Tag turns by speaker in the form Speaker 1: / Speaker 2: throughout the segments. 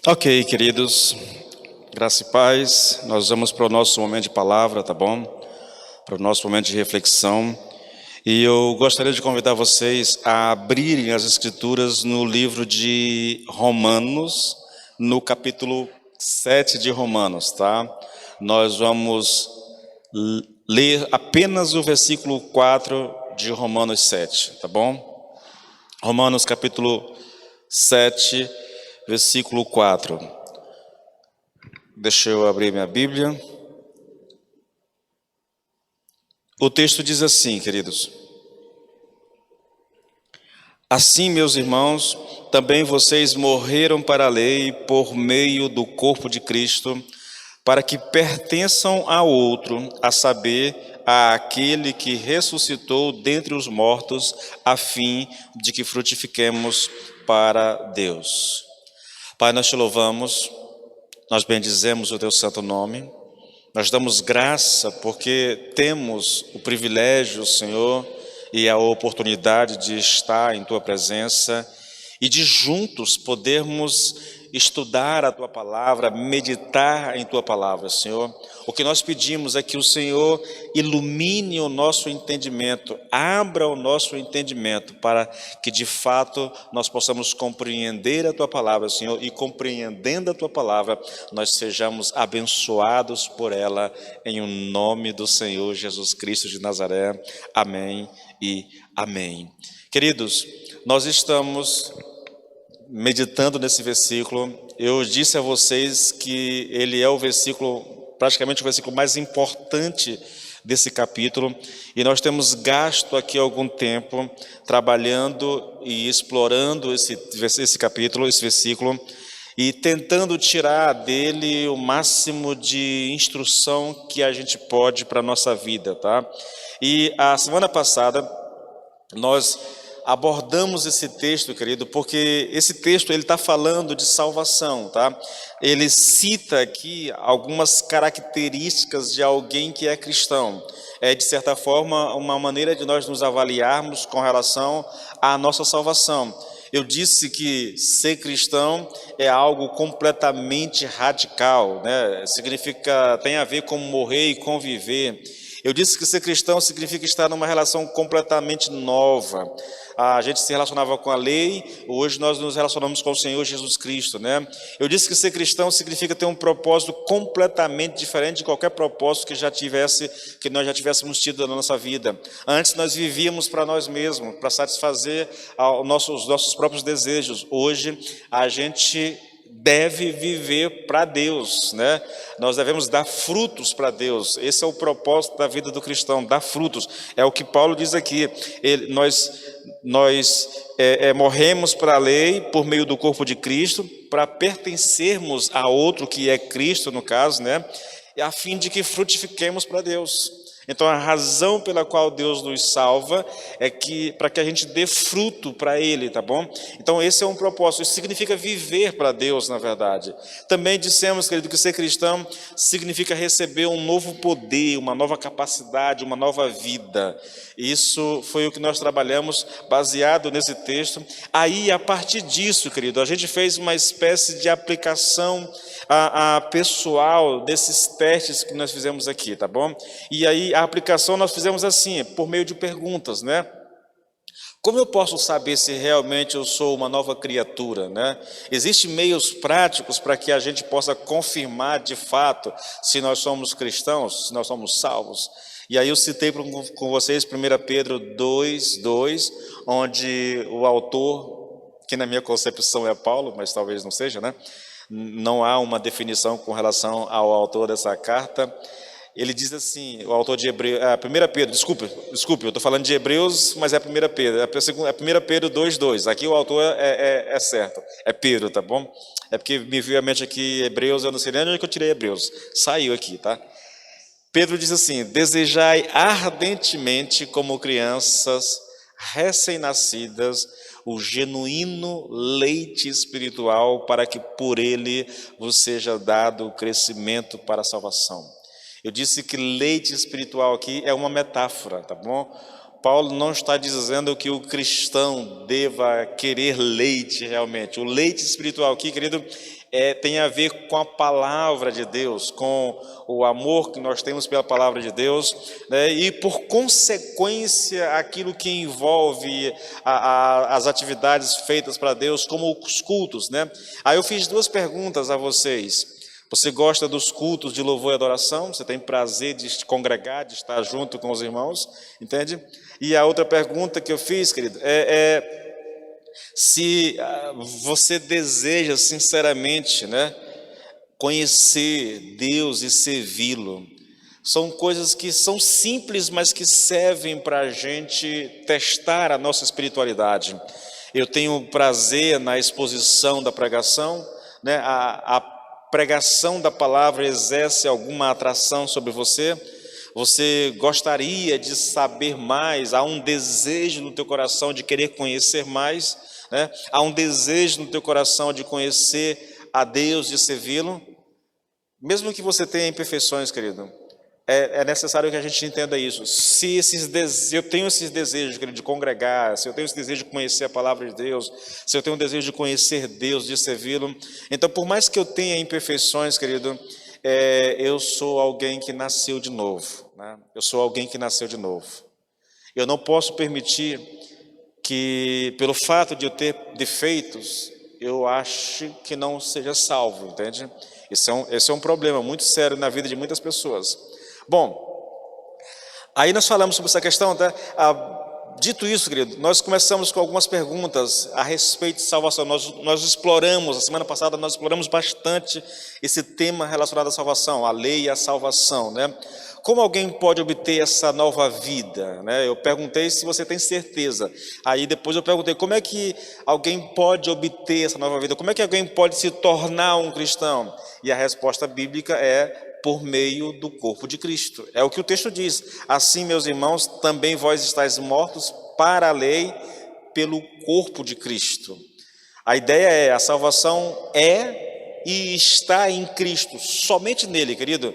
Speaker 1: Ok, queridos, graça e paz. Nós vamos para o nosso momento de palavra, tá bom? Para o nosso momento de reflexão. E eu gostaria de convidar vocês a abrirem as Escrituras no livro de Romanos, no capítulo 7 de Romanos, tá? Nós vamos ler apenas o versículo 4 de Romanos 7, tá bom? Romanos capítulo 7, versículo 4. Deixa eu abrir minha Bíblia. O texto diz assim, queridos: Assim, meus irmãos, também vocês morreram para a lei por meio do corpo de Cristo, para que pertençam a outro, a saber, àquele que ressuscitou dentre os mortos, a fim de que frutifiquemos para Deus. Pai, nós te louvamos, nós bendizemos o teu santo nome, nós damos graça porque temos o privilégio, Senhor, e a oportunidade de estar em tua presença e de juntos podermos estudar a tua palavra, meditar em tua palavra, Senhor. O que nós pedimos é que o Senhor ilumine o nosso entendimento, abra o nosso entendimento para que de fato nós possamos compreender a tua palavra, Senhor, e compreendendo a tua palavra, nós sejamos abençoados por ela, em o nome do Senhor Jesus Cristo de Nazaré. Amém e amém. Queridos, nós estamos meditando nesse versículo. Eu disse a vocês que ele é o versículo, praticamente o versículo mais importante desse capítulo, e nós temos gasto aqui algum tempo trabalhando e explorando esse capítulo, esse versículo, e tentando tirar dele o máximo de instrução que a gente pode para a nossa vida, tá? E a semana passada nós abordamos esse texto, querido, porque esse texto ele está falando de salvação, tá? Ele cita aqui algumas características de alguém que é cristão. É, de certa forma, uma maneira de nós nos avaliarmos com relação à nossa salvação. Eu disse que ser cristão é algo completamente radical, né? Tem a ver com morrer e conviver. Eu disse que ser cristão significa estar numa relação completamente nova. A gente se relacionava com a lei, hoje nós nos relacionamos com o Senhor Jesus Cristo, né? Eu disse que ser cristão significa ter um propósito completamente diferente de qualquer propósito que nós já tivéssemos tido na nossa vida. Antes nós vivíamos para nós mesmos, para satisfazer os nossos próprios desejos. Hoje a gente deve viver para Deus, né? Nós devemos dar frutos para Deus. Esse é o propósito da vida do cristão, dar frutos. É o que Paulo diz aqui. Nós morremos para a lei por meio do corpo de Cristo, para pertencermos a outro que é Cristo, no caso, né? A fim de que frutifiquemos para Deus. Então a razão pela qual Deus nos salva é para que a gente dê fruto para Ele, tá bom? Então esse é um propósito, isso significa viver para Deus, na verdade. Também dissemos, querido, que ser cristão significa receber um novo poder, uma nova capacidade, uma nova vida. Isso foi o que nós trabalhamos baseado nesse texto. Aí, a partir disso, querido, a gente fez uma espécie de aplicação a pessoal desses testes que nós fizemos aqui, tá bom? E aí, a aplicação nós fizemos assim, por meio de perguntas, né? Como eu posso saber se realmente eu sou uma nova criatura, né? Existem meios práticos para que a gente possa confirmar de fato se nós somos cristãos, se nós somos salvos. E aí eu citei com vocês 1 Pedro 2:2, onde o autor, que na minha concepção é Paulo, mas talvez não seja, né? Não há uma definição com relação ao autor dessa carta. Ele diz assim, o autor de Hebreus, 1 Pedro, desculpe, eu estou falando de Hebreus, mas é 1 Pedro, é 1 Pedro 2:2, aqui o autor é certo, é Pedro, tá bom? É porque me veio à mente aqui Hebreus, eu não sei nem onde que eu tirei Hebreus, saiu aqui, tá? Pedro diz assim: desejai ardentemente como crianças recém-nascidas o genuíno leite espiritual, para que por ele vos seja dado o crescimento para a salvação. Eu disse que leite espiritual aqui é uma metáfora, tá bom? Paulo não está dizendo que o cristão deva querer leite realmente. O leite espiritual aqui, querido, tem a ver com a palavra de Deus, com o amor que nós temos pela palavra de Deus, né? E por consequência aquilo que envolve as atividades feitas para Deus, como os cultos, né? Aí eu fiz duas perguntas a vocês. Você gosta dos cultos de louvor e adoração? Você tem prazer de se congregar, de estar junto com os irmãos? Entende? E a outra pergunta que eu fiz, querido, se você deseja sinceramente, né, conhecer Deus e servi-lo. São coisas que são simples, mas que servem para a gente testar a nossa espiritualidade. Eu tenho prazer na exposição da pregação, né? A pregação da palavra exerce alguma atração sobre você? Você gostaria de saber mais? Há um desejo no teu coração de querer conhecer mais, né? Há um desejo no teu coração de conhecer a Deus, de servi-lo? Mesmo que você tenha imperfeições, querido, é necessário que a gente entenda isso. Se eu tenho esses desejos, querido, de congregar, se eu tenho esse desejo de conhecer a palavra de Deus, se eu tenho o desejo de conhecer Deus, de servi-lo, então, por mais que eu tenha imperfeições, querido, eu sou alguém que nasceu de novo, né? Eu sou alguém que nasceu de novo. Eu não posso permitir que, pelo fato de eu ter defeitos, eu ache que não seja salvo, entende? Esse é um problema muito sério na vida de muitas pessoas. Bom, aí nós falamos sobre essa questão, tá? Dito isso, querido, nós começamos com algumas perguntas a respeito de salvação. Nós exploramos, a semana passada nós exploramos bastante esse tema relacionado à salvação, a lei e a salvação, né? Como alguém pode obter essa nova vida, né? Eu perguntei se você tem certeza. Aí depois eu perguntei como é que alguém pode obter essa nova vida, como é que alguém pode se tornar um cristão? E a resposta bíblica é por meio do corpo de Cristo. É o que o texto diz. Assim, meus irmãos, também vós estáis mortos para a lei pelo corpo de Cristo. A ideia é, a salvação é e está em Cristo, somente nele, querido.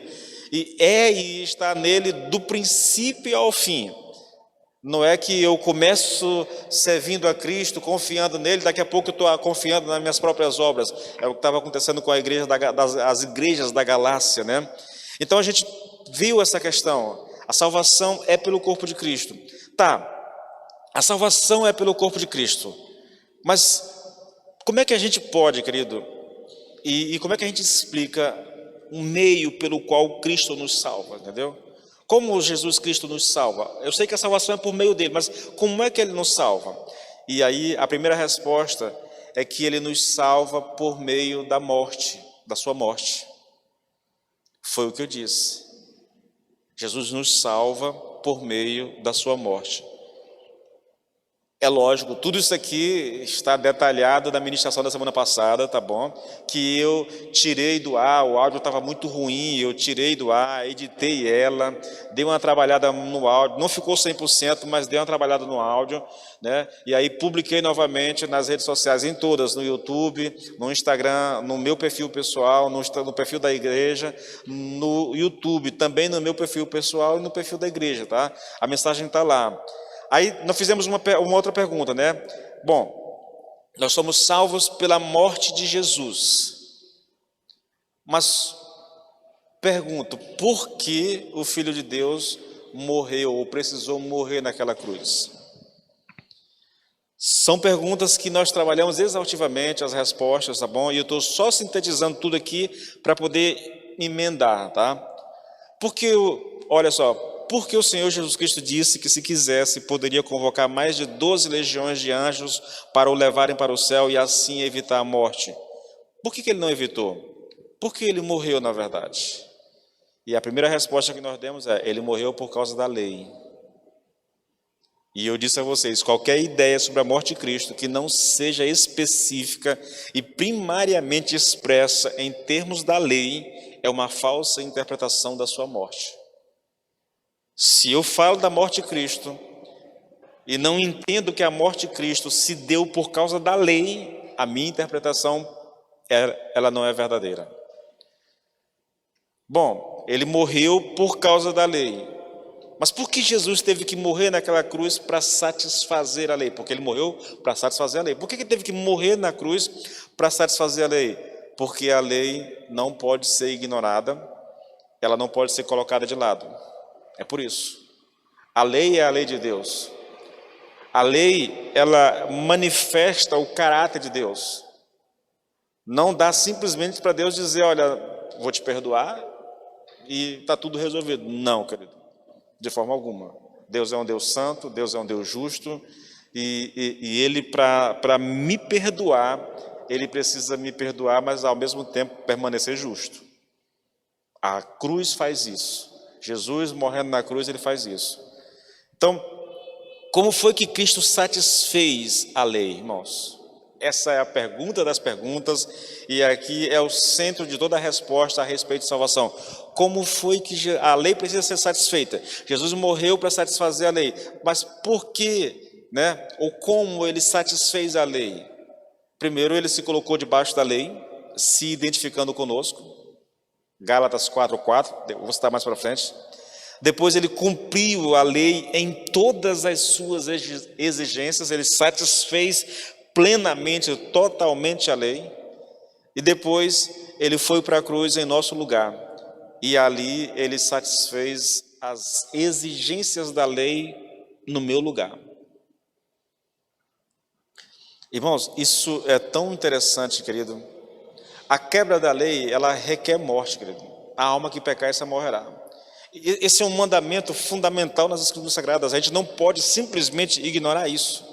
Speaker 1: E está nele do princípio ao fim. Não é que eu começo servindo a Cristo, confiando nele, daqui a pouco eu estou confiando nas minhas próprias obras. É o que estava acontecendo com a igreja as igrejas da Galácia, né? Então a gente viu essa questão. A salvação é pelo corpo de Cristo. Tá, a salvação é pelo corpo de Cristo. Mas como é que a gente pode, querido, e como é que a gente explica um meio pelo qual Cristo nos salva, entendeu? Como Jesus Cristo nos salva? Eu sei que a salvação é por meio dele, mas como é que ele nos salva? E aí a primeira resposta é que ele nos salva por meio da morte, da sua morte. Foi o que eu disse. Jesus nos salva por meio da sua morte. É lógico, tudo isso aqui está detalhado na ministração da semana passada, tá bom? Que eu tirei do ar, o áudio estava muito ruim, eu tirei do ar, editei ela, dei uma trabalhada no áudio, não ficou 100%, mas dei uma trabalhada no áudio, né? E aí publiquei novamente nas redes sociais, em todas, no YouTube, no Instagram, no meu perfil pessoal, no perfil da igreja, no YouTube, também no meu perfil pessoal e no perfil da igreja, tá? A mensagem está lá. Aí nós fizemos uma outra pergunta, né? Bom, nós somos salvos pela morte de Jesus. Mas pergunto, por que o Filho de Deus morreu ou precisou morrer naquela cruz? São perguntas que nós trabalhamos exaustivamente, as respostas, tá bom? E eu estou só sintetizando tudo aqui para poder emendar, tá? Porque, olha só, porque o Senhor Jesus Cristo disse que, se quisesse, poderia convocar mais de 12 legiões de anjos para o levarem para o céu e assim evitar a morte. Por que ele não evitou? Porque ele morreu, na verdade. E a primeira resposta que nós demos é: ele morreu por causa da lei. E eu disse a vocês, qualquer ideia sobre a morte de Cristo que não seja específica e primariamente expressa em termos da lei é uma falsa interpretação da sua morte. Se eu falo da morte de Cristo e não entendo que a morte de Cristo se deu por causa da lei, a minha interpretação, ela não é verdadeira. Bom, ele morreu por causa da lei. Mas por que Jesus teve que morrer naquela cruz para satisfazer a lei? Porque ele morreu para satisfazer a lei. Por que ele teve que morrer na cruz para satisfazer a lei? Porque a lei não pode ser ignorada, ela não pode ser colocada de lado. É por isso. A lei é a lei de Deus. A lei, ela manifesta o caráter de Deus. Não dá simplesmente para Deus dizer, olha, vou te perdoar e está tudo resolvido. Não, querido, de forma alguma. Deus é um Deus santo, Deus é um Deus justo, e Ele, para me perdoar, Ele precisa me perdoar, mas ao mesmo tempo permanecer justo. A cruz faz isso. Jesus morrendo na cruz, Ele faz isso. Então, como foi que Cristo satisfez a lei, irmãos? Essa é a pergunta das perguntas, e aqui é o centro de toda a resposta a respeito de salvação. Como foi que a lei precisa ser satisfeita? Jesus morreu para satisfazer a lei, mas por que, né? Ou como ele satisfez a lei? Primeiro, ele se colocou debaixo da lei, se identificando conosco. Gálatas 4:4, vou citar mais para frente. Depois ele cumpriu a lei em todas as suas exigências, ele satisfez plenamente, totalmente a lei. E depois ele foi para a cruz em nosso lugar. E ali ele satisfez as exigências da lei no meu lugar. Irmãos, isso é tão interessante, querido. A quebra da lei, ela requer morte, querido. A alma que pecar, essa morrerá. Esse é um mandamento fundamental nas Escrituras Sagradas. A gente não pode simplesmente ignorar isso.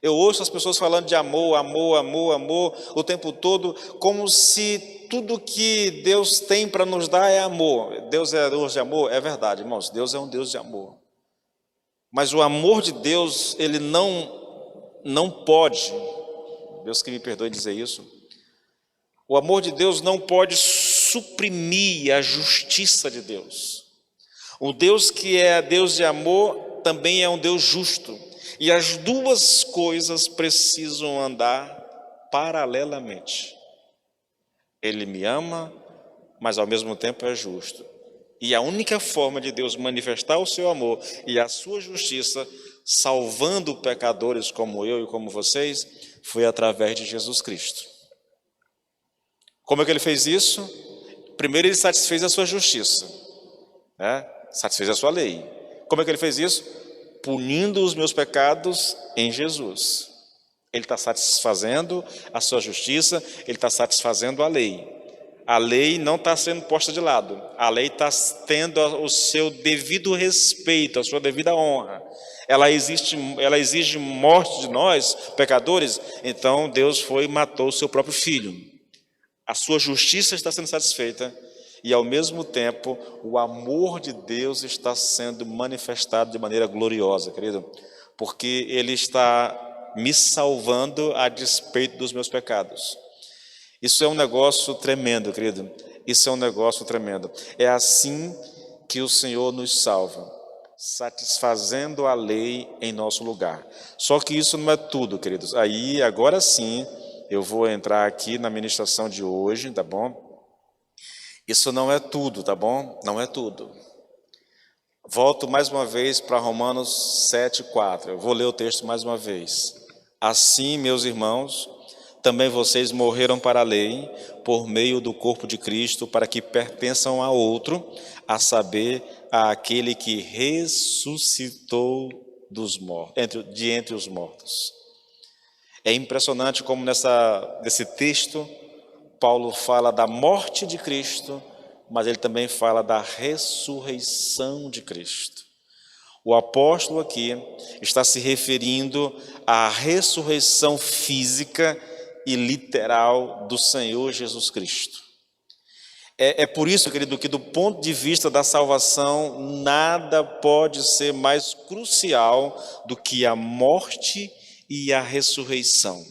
Speaker 1: Eu ouço as pessoas falando de amor, amor, amor, amor o tempo todo, como se tudo que Deus tem para nos dar é amor. Deus é Deus de amor? É verdade, irmãos, Deus é um Deus de amor. Mas o amor de Deus, ele não pode, Deus que me perdoe dizer isso, o amor de Deus não pode suprimir a justiça de Deus. O Deus que é Deus de amor também é um Deus justo. E as duas coisas precisam andar paralelamente. Ele me ama, mas ao mesmo tempo é justo. E a única forma de Deus manifestar o seu amor e a sua justiça, salvando pecadores como eu e como vocês, foi através de Jesus Cristo. Como é que ele fez isso? Primeiro ele satisfez a sua justiça, né? Satisfez a sua lei. Como é que ele fez isso? Punindo os meus pecados em Jesus. Ele está satisfazendo a sua justiça, ele está satisfazendo a lei. A lei não está sendo posta de lado, a lei está tendo o seu devido respeito, a sua devida honra. Ela exige morte de nós, pecadores, então Deus foi e matou o seu próprio filho. A sua justiça está sendo satisfeita e, ao mesmo tempo, o amor de Deus está sendo manifestado de maneira gloriosa, querido, porque Ele está me salvando a despeito dos meus pecados. Isso é um negócio tremendo, querido. Isso é um negócio tremendo. É assim que o Senhor nos salva, satisfazendo a lei em nosso lugar. Só que isso não é tudo, queridos. Aí, agora sim, eu vou entrar aqui na ministração de hoje, tá bom? Isso não é tudo, tá bom? Não é tudo. Volto mais uma vez para Romanos 7:4. Eu vou ler o texto mais uma vez. Assim, meus irmãos, também vocês morreram para a lei, por meio do corpo de Cristo, para que pertençam a outro, a saber, àquele que ressuscitou de entre os mortos. É impressionante como nesse texto, Paulo fala da morte de Cristo, mas ele também fala da ressurreição de Cristo. O apóstolo aqui está se referindo à ressurreição física e literal do Senhor Jesus Cristo. É por isso, querido, que do ponto de vista da salvação, nada pode ser mais crucial do que a morte e a ressurreição.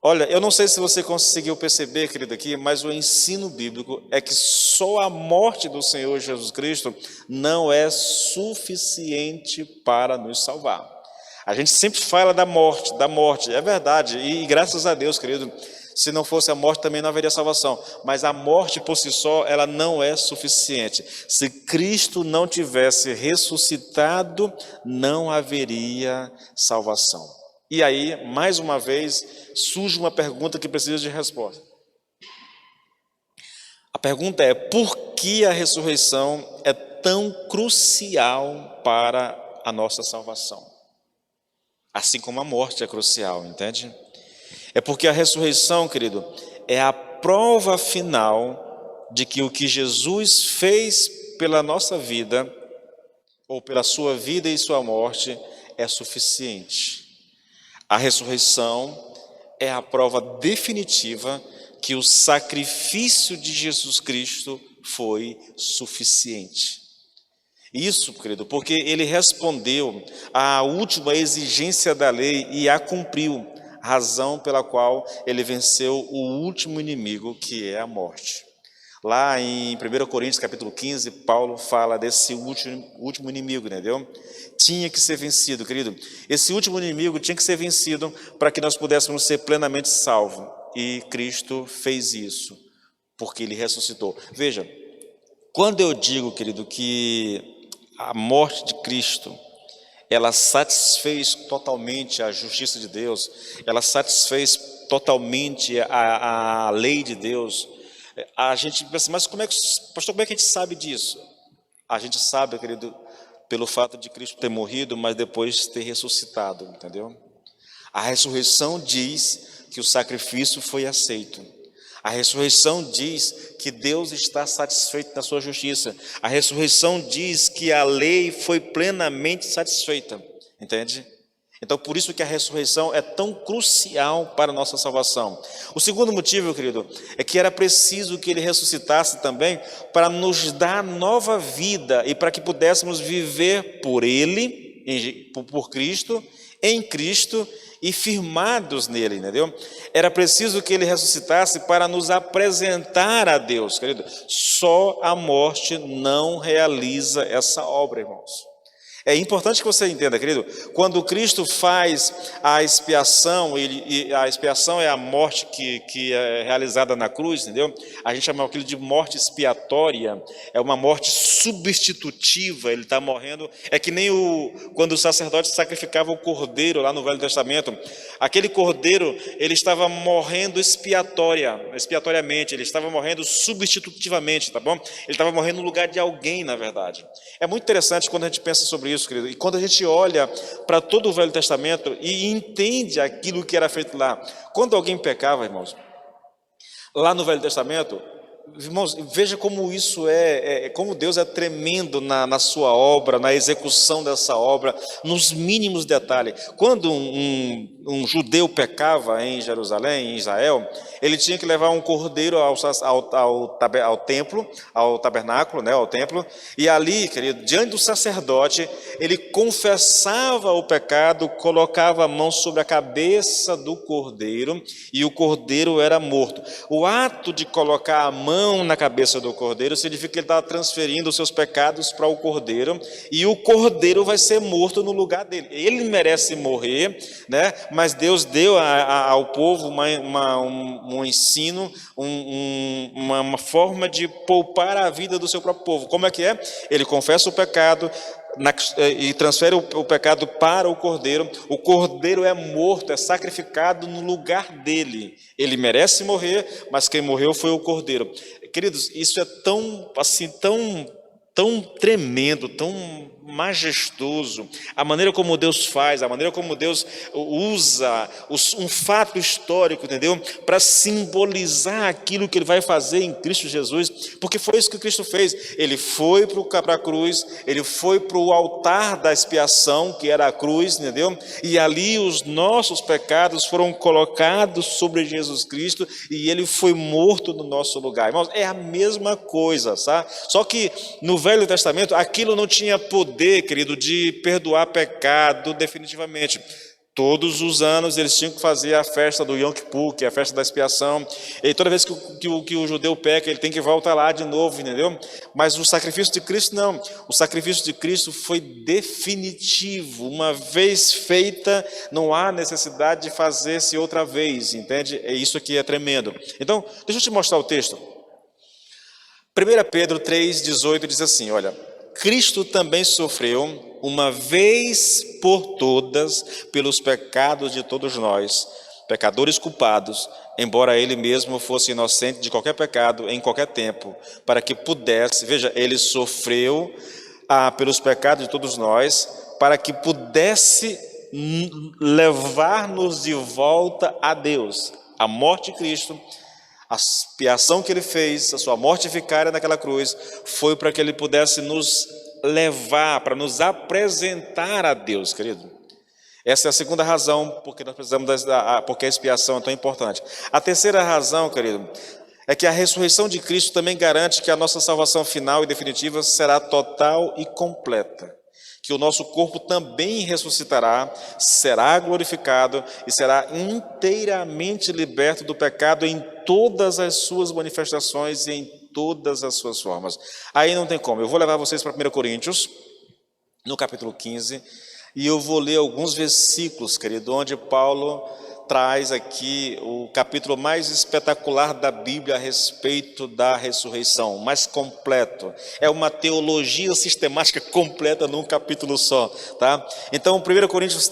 Speaker 1: Olha, eu não sei se você conseguiu perceber, querido, aqui, mas o ensino bíblico é que só a morte do Senhor Jesus Cristo não é suficiente para nos salvar. A gente sempre fala da morte, é verdade, e graças a Deus, querido, Se não fosse a morte, também não haveria salvação. Mas a morte por si só, ela não é suficiente. Se Cristo não tivesse ressuscitado, não haveria salvação. E aí, mais uma vez, surge uma pergunta que precisa de resposta. A pergunta é: por que a ressurreição é tão crucial para a nossa salvação? Assim como a morte é crucial, entende? É porque a ressurreição, querido, é a prova final de que o que Jesus fez pela nossa vida, ou pela sua vida e sua morte, é suficiente. A ressurreição é a prova definitiva que o sacrifício de Jesus Cristo foi suficiente. Isso, querido, porque ele respondeu à última exigência da lei e a cumpriu, razão pela qual ele venceu o último inimigo, que é a morte. Lá em 1 Coríntios capítulo 15, Paulo fala desse último inimigo, entendeu? Tinha que ser vencido, querido. Esse último inimigo tinha que ser vencido para que nós pudéssemos ser plenamente salvos. E Cristo fez isso, porque ele ressuscitou. Veja, quando eu digo, querido, que a morte de Cristo, ela satisfez totalmente a justiça de Deus, ela satisfez totalmente a lei de Deus, a gente pensa, mas pastor, como é que a gente sabe disso? A gente sabe, querido, pelo fato de Cristo ter morrido, mas depois ter ressuscitado, entendeu? A ressurreição diz que o sacrifício foi aceito. A ressurreição diz que Deus está satisfeito na sua justiça. A ressurreição diz que a lei foi plenamente satisfeita, entende? Então, por isso que a ressurreição é tão crucial para a nossa salvação. O segundo motivo, querido, é que era preciso que ele ressuscitasse também para nos dar nova vida e para que pudéssemos viver por ele, por Cristo, em Cristo e firmados nele, entendeu? Era preciso que ele ressuscitasse para nos apresentar a Deus, querido. Só a morte não realiza essa obra, irmãos. É importante que você entenda, querido, quando Cristo faz a expiação, e a expiação é a morte que é realizada na cruz, entendeu? A gente chama aquilo de morte expiatória, é uma morte substitutiva, ele está morrendo, é que nem quando o sacerdote sacrificava o cordeiro lá no Velho Testamento, aquele cordeiro, ele estava morrendo expiatoriamente, ele estava morrendo substitutivamente, tá bom? Ele estava morrendo no lugar de alguém, na verdade. É muito interessante quando a gente pensa sobre isso, querido, e quando a gente olha para todo o Velho Testamento e entende aquilo que era feito lá. Quando alguém pecava, irmãos, lá no Velho Testamento, irmãos, veja como isso como Deus é tremendo na sua obra, na execução dessa obra, nos mínimos detalhes. Quando um judeu pecava em Jerusalém, em Israel, ele tinha que levar um cordeiro ao templo, ao tabernáculo, né, ao templo, e ali, querido, diante do sacerdote, ele confessava o pecado, colocava a mão sobre a cabeça do cordeiro, e o cordeiro era morto. O ato de colocar a mão na cabeça do cordeiro significa que ele está transferindo os seus pecados para o cordeiro, e o cordeiro vai ser morto no lugar dele. Ele merece morrer, né? Mas Deus deu ao povo um ensino, uma forma de poupar a vida do seu próprio povo. Como é que é? Ele confessa o pecado e transfere o pecado para o cordeiro é morto, é sacrificado no lugar dele. Ele merece morrer, mas quem morreu foi o cordeiro. Queridos, isso é tão tremendo, tão majestoso, a maneira como Deus faz, a maneira como Deus usa um fato histórico, entendeu? Para simbolizar aquilo que ele vai fazer em Cristo Jesus, porque foi isso que Cristo fez. Ele foi para a cruz, ele foi para o altar da expiação, que era a cruz, entendeu? E ali os nossos pecados foram colocados sobre Jesus Cristo e ele foi morto no nosso lugar. Irmãos, é a mesma coisa, sabe? Só que no Velho Testamento aquilo não tinha poder, querido, de perdoar pecado definitivamente. Todos os anos eles tinham que fazer a festa do Yom Kippur, que é a festa da expiação. E toda vez que o judeu peca, ele tem que voltar lá de novo, entendeu? Mas o sacrifício de Cristo não. O sacrifício de Cristo foi definitivo. Uma vez feita, não há necessidade de fazer-se outra vez, entende? É isso aqui é tremendo. Então, deixa eu te mostrar o texto. 1 Pedro 3,18 diz assim, olha, Cristo também sofreu uma vez por todas pelos pecados de todos nós, pecadores culpados, embora ele mesmo fosse inocente de qualquer pecado em qualquer tempo, para que pudesse, veja, ele sofreu pelos pecados de todos nós, para que pudesse levar-nos de volta a Deus. A morte de Cristo, a expiação que ele fez, a sua morte vicária naquela cruz, foi para que ele pudesse nos levar, para nos apresentar a Deus, querido. Essa é a segunda razão porque nós precisamos porque a expiação é tão importante. A terceira razão, querido, é que a ressurreição de Cristo também garante que a nossa salvação final e definitiva será total e completa. Que o nosso corpo também ressuscitará, será glorificado e será inteiramente liberto do pecado em todas as suas manifestações e em todas as suas formas. Aí não tem como. Eu vou levar vocês para 1 Coríntios, no capítulo 15, e eu vou ler alguns versículos, querido, onde Paulo traz aqui o capítulo mais espetacular da Bíblia a respeito da ressurreição, mais completo. É uma teologia sistemática completa num capítulo só, tá? Então, 1 Coríntios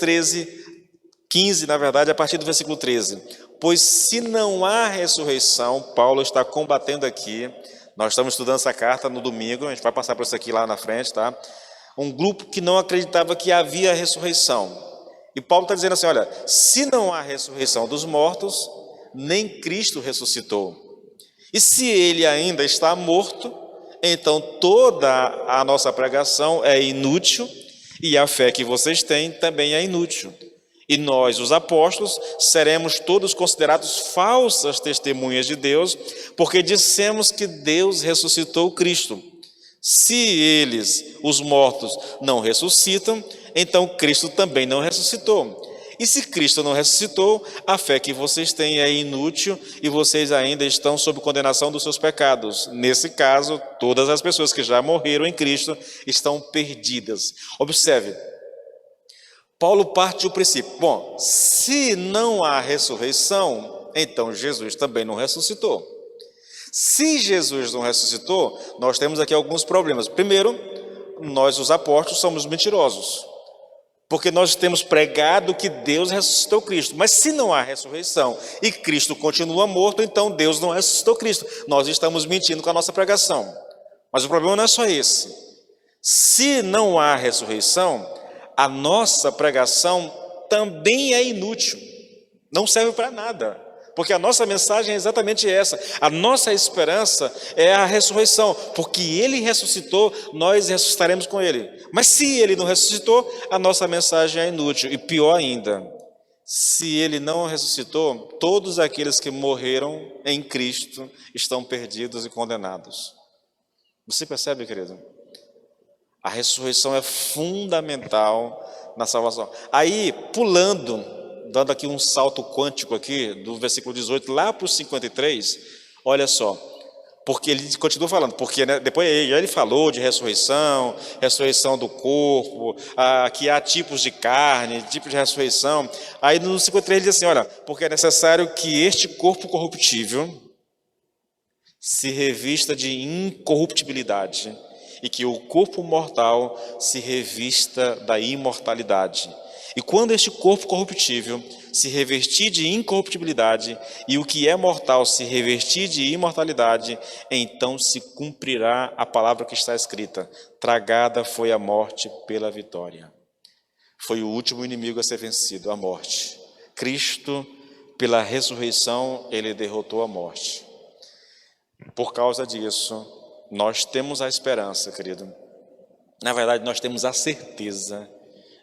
Speaker 1: 15, na verdade, a partir do versículo 13. Pois se não há ressurreição, Paulo está combatendo aqui, nós estamos estudando essa carta no domingo, a gente vai passar por isso aqui lá na frente, tá? Um grupo que não acreditava que havia ressurreição. E Paulo está dizendo assim, olha, se não há ressurreição dos mortos, nem Cristo ressuscitou. E se ele ainda está morto, então toda a nossa pregação é inútil e a fé que vocês têm também é inútil. E nós, os apóstolos, seremos todos considerados falsas testemunhas de Deus, porque dissemos que Deus ressuscitou Cristo. Se eles, os mortos, não ressuscitam, então Cristo também não ressuscitou. E se Cristo não ressuscitou, a fé que vocês têm é inútil e vocês ainda estão sob condenação dos seus pecados. Nesse caso, todas as pessoas que já morreram em Cristo estão perdidas. Observe, Paulo parte do princípio, bom, se não há ressurreição, então Jesus também não ressuscitou. Se Jesus não ressuscitou, nós temos aqui alguns problemas. Primeiro, nós, os apóstolos, somos mentirosos, porque nós temos pregado que Deus ressuscitou Cristo. Mas se não há ressurreição e Cristo continua morto, então Deus não ressuscitou Cristo. Nós estamos mentindo com a nossa pregação. Mas o problema não é só esse. Se não há ressurreição, a nossa pregação também é inútil. Não serve para nada. Porque a nossa mensagem é exatamente essa. A nossa esperança é a ressurreição. Porque Ele ressuscitou, nós ressuscitaremos com Ele. Mas se Ele não ressuscitou, a nossa mensagem é inútil. E pior ainda, se Ele não ressuscitou, todos aqueles que morreram em Cristo estão perdidos e condenados. Você percebe, querido? A ressurreição é fundamental na salvação. Aí, pulando, dando aqui um salto quântico aqui, do versículo 18 lá para o 53, olha só, porque ele continua falando, porque depois ele falou de ressurreição, ressurreição do corpo, que há tipos de carne, tipos de ressurreição. Aí no 53 ele diz assim, olha, porque é necessário que este corpo corruptível se revista de incorruptibilidade e que o corpo mortal se revista da imortalidade. E quando este corpo corruptível se revestir de incorruptibilidade e o que é mortal se revestir de imortalidade, então se cumprirá a palavra que está escrita: tragada foi a morte pela vitória. Foi o último inimigo a ser vencido, a morte. Cristo, pela ressurreição, ele derrotou a morte. Por causa disso, nós temos a esperança, querido. Na verdade, nós temos a certeza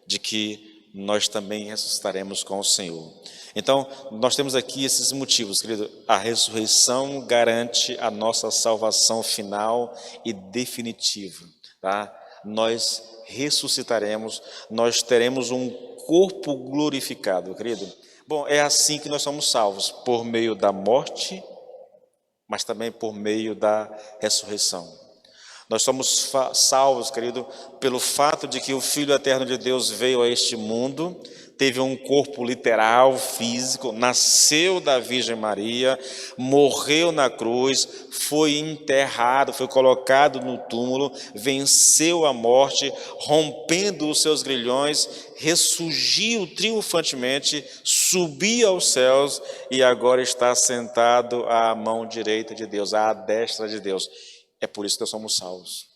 Speaker 1: de que nós também ressuscitaremos com o Senhor. Então, nós temos aqui esses motivos, querido. A ressurreição garante a nossa salvação final e definitiva, tá? Nós ressuscitaremos, nós teremos um corpo glorificado, querido. Bom, é assim que nós somos salvos, por meio da morte, mas também por meio da ressurreição. Nós somos salvos, querido, pelo fato de que o Filho eterno de Deus veio a este mundo, teve um corpo literal, físico, nasceu da Virgem Maria, morreu na cruz, foi enterrado, foi colocado no túmulo, venceu a morte, rompendo os seus grilhões, ressurgiu triunfantemente, subiu aos céus e agora está sentado à mão direita de Deus, à destra de Deus. É por isso que nós somos salvos.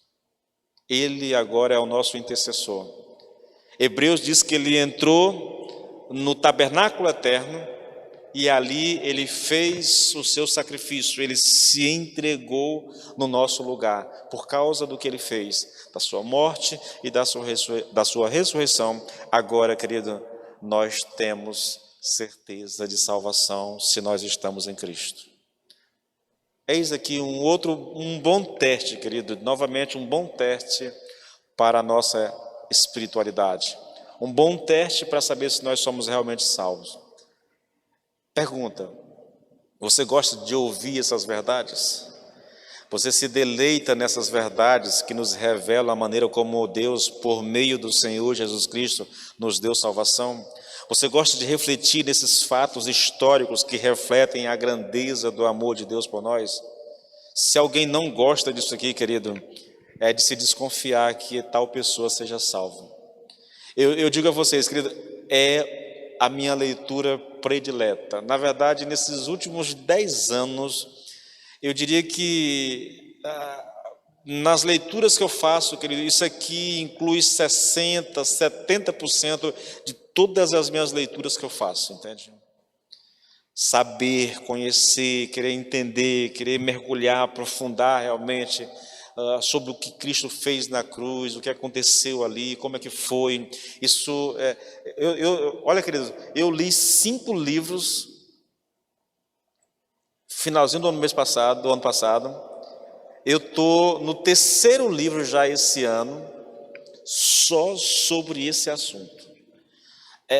Speaker 1: Ele agora é o nosso intercessor. Hebreus diz que ele entrou no tabernáculo eterno e ali ele fez o seu sacrifício, ele se entregou no nosso lugar, por causa do que ele fez, da sua morte e da sua ressurreição. Agora, querido, nós temos certeza de salvação se nós estamos em Cristo. Eis aqui um bom teste, querido, novamente um bom teste para a nossa espiritualidade. Um bom teste para saber se nós somos realmente salvos. Pergunta: você gosta de ouvir essas verdades? Você se deleita nessas verdades que nos revelam a maneira como Deus, por meio do Senhor Jesus Cristo, nos deu salvação? Você gosta de refletir nesses fatos históricos que refletem a grandeza do amor de Deus por nós? Se alguém não gosta disso aqui, querido, é de se desconfiar que tal pessoa seja salva. Eu digo a vocês, querido, é a minha leitura predileta. Na verdade, nesses últimos 10 anos, eu diria que nas leituras que eu faço, querido, isso aqui inclui 60%, 70% de todas as minhas leituras que eu faço, entende? Saber, conhecer, querer entender, querer mergulhar, aprofundar realmente sobre o que Cristo fez na cruz, o que aconteceu ali, como é que foi. Isso, olha, querido, eu li 5 livros, finalzinho do ano passado. Eu estou no 3º livro já esse ano, só sobre esse assunto.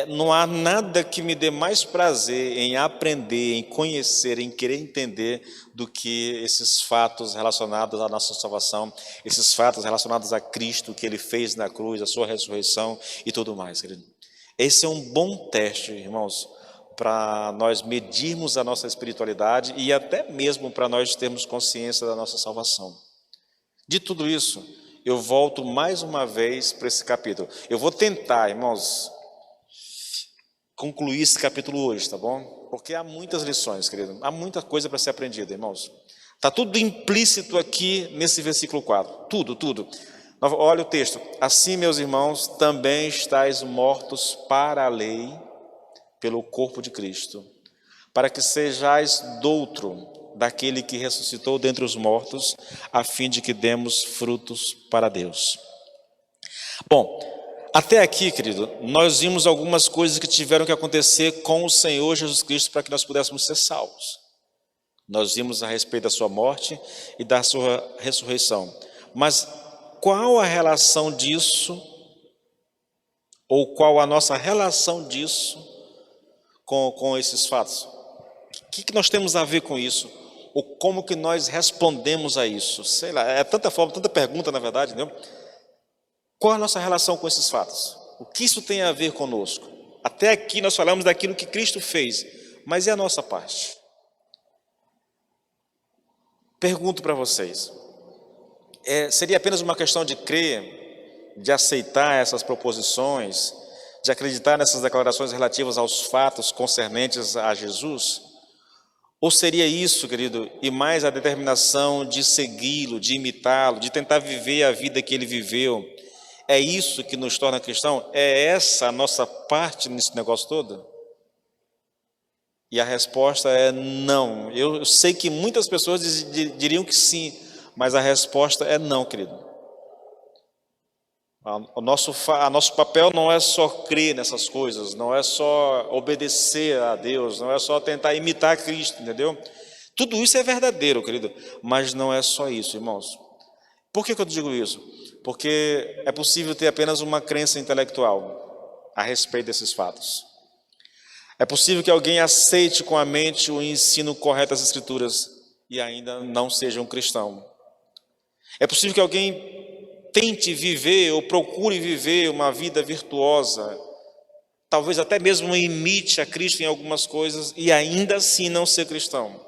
Speaker 1: Não há nada que me dê mais prazer em aprender, em conhecer, em querer entender do que esses fatos relacionados à nossa salvação, esses fatos relacionados a Cristo, que Ele fez na cruz, a sua ressurreição e tudo mais, querido. Esse é um bom teste, irmãos, para nós medirmos a nossa espiritualidade e até mesmo para nós termos consciência da nossa salvação. De tudo isso, eu volto mais uma vez para esse capítulo. Eu vou tentar, irmãos, concluir esse capítulo hoje, tá bom? Porque há muitas lições, querido. Há muita coisa para ser aprendida, irmãos. Está tudo implícito aqui nesse versículo 4. Tudo. Olha o texto. Assim, meus irmãos, também estáis mortos para a lei, pelo corpo de Cristo, para que sejais doutro daquele que ressuscitou dentre os mortos, a fim de que demos frutos para Deus. Bom, até aqui, querido, nós vimos algumas coisas que tiveram que acontecer com o Senhor Jesus Cristo para que nós pudéssemos ser salvos. Nós vimos a respeito da sua morte e da sua ressurreição. Mas qual a relação disso, ou qual a nossa relação disso com esses fatos? O que nós temos a ver com isso? Ou como que nós respondemos a isso? Sei lá, é tanta forma, tanta pergunta, na verdade, entendeu? Qual a nossa relação com esses fatos? O que isso tem a ver conosco? Até aqui nós falamos daquilo que Cristo fez, mas e a nossa parte? Pergunto para vocês, seria apenas uma questão de crer, de aceitar essas proposições, de acreditar nessas declarações relativas aos fatos concernentes a Jesus? Ou seria isso, querido, e mais a determinação de segui-lo, de imitá-lo, de tentar viver a vida que ele viveu? É isso que nos torna cristão? É essa a nossa parte nesse negócio todo? E a resposta é não. Eu sei que muitas pessoas diriam que sim, mas a resposta é não, querido. O nosso papel não é só crer nessas coisas, não é só obedecer a Deus, não é só tentar imitar Cristo, entendeu? Tudo isso é verdadeiro, querido, mas não é só isso, irmãos. Por que eu digo isso? Porque é possível ter apenas uma crença intelectual. a respeito desses fatos. É possível que alguém aceite com a mente o ensino correto das Escrituras e ainda não seja um cristão. É possível que alguém tente viver ou procure viver uma vida virtuosa, talvez até mesmo imite a Cristo em algumas coisas e ainda assim não ser cristão.